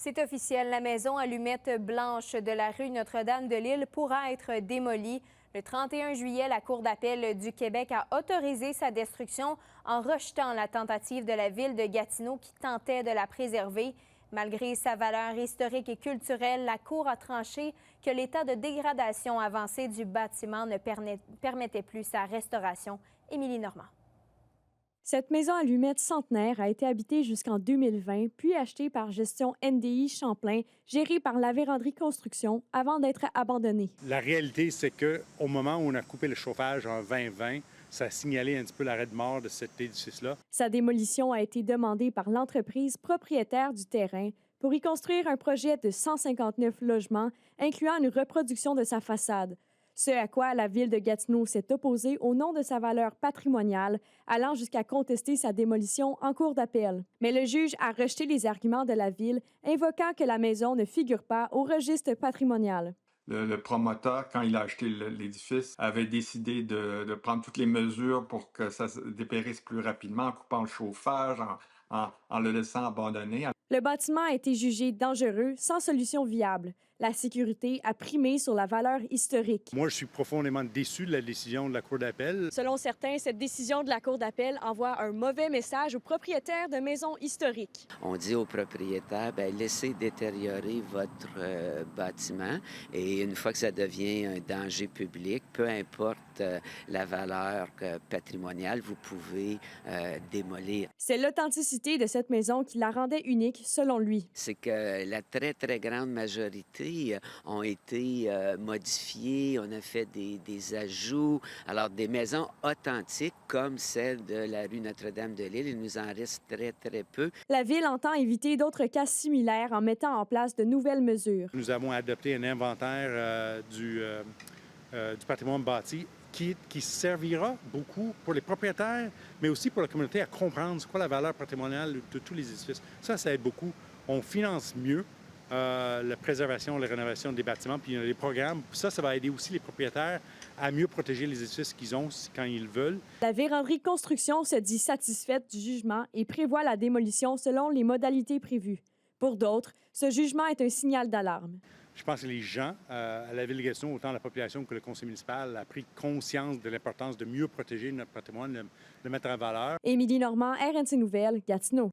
C'est officiel, la maison allumette blanche de la rue Notre-Dame-de-Lille pourra être démolie. Le 31 juillet, la Cour d'appel du Québec a autorisé sa destruction en rejetant la tentative de la ville de Gatineau qui tentait de la préserver. Malgré sa valeur historique et culturelle, la Cour a tranché que l'état de dégradation avancé du bâtiment ne permettait plus sa restauration. Émilie Normand. Cette maison allumette centenaire a été habitée jusqu'en 2020, puis achetée par Gestion NDI Champlain, gérée par la Vérandrie Construction, avant d'être abandonnée. La réalité, c'est qu'au moment où on a coupé le chauffage en 2020, ça a signalé un petit peu l'arrêt de mort de cet édifice-là. Sa démolition a été demandée par l'entreprise propriétaire du terrain pour y construire un projet de 159 logements, incluant une reproduction de sa façade. Ce à quoi la ville de Gatineau s'est opposée au nom de sa valeur patrimoniale, allant jusqu'à contester sa démolition en cour d'appel. Mais le juge a rejeté les arguments de la ville, invoquant que la maison ne figure pas au registre patrimonial. Le promoteur, quand il a acheté l'édifice, avait décidé de prendre toutes les mesures pour que ça se dépérisse plus rapidement, en coupant le chauffage, en le laissant abandonné. Le bâtiment a été jugé dangereux, sans solution viable. La sécurité a primé sur la valeur historique. Moi, je suis profondément déçu de la décision de la Cour d'appel. Selon certains, cette décision de la Cour d'appel envoie un mauvais message aux propriétaires de maisons historiques. On dit aux propriétaires, laissez détériorer votre bâtiment et une fois que ça devient un danger public, peu importe la valeur patrimoniale, vous pouvez démolir. C'est l'authenticité de cette maison qui la rendait unique, selon lui. C'est que la très, très grande majorité ont été modifiées, on a fait des ajouts. Alors, des maisons authentiques comme celle de la rue Notre-Dame-de-Lille, il nous en reste très, très peu. La Ville entend éviter d'autres cas similaires en mettant en place de nouvelles mesures. Nous avons adopté un inventaire du patrimoine bâti qui servira beaucoup pour les propriétaires, mais aussi pour la communauté à comprendre c'est quoi la valeur patrimoniale de tous les édifices. Ça aide beaucoup. On finance mieux la préservation, la rénovation des bâtiments, puis les programmes. Ça va aider aussi les propriétaires à mieux protéger les édifices qu'ils ont quand ils veulent. La Vérandrie Construction se dit satisfaite du jugement et prévoit la démolition selon les modalités prévues. Pour d'autres, ce jugement est un signal d'alarme. Je pense que les gens à la Ville de Gatineau, autant la population que le conseil municipal, a pris conscience de l'importance de mieux protéger notre patrimoine, de le mettre en valeur. Émilie Normand, RNC Nouvelles, Gatineau.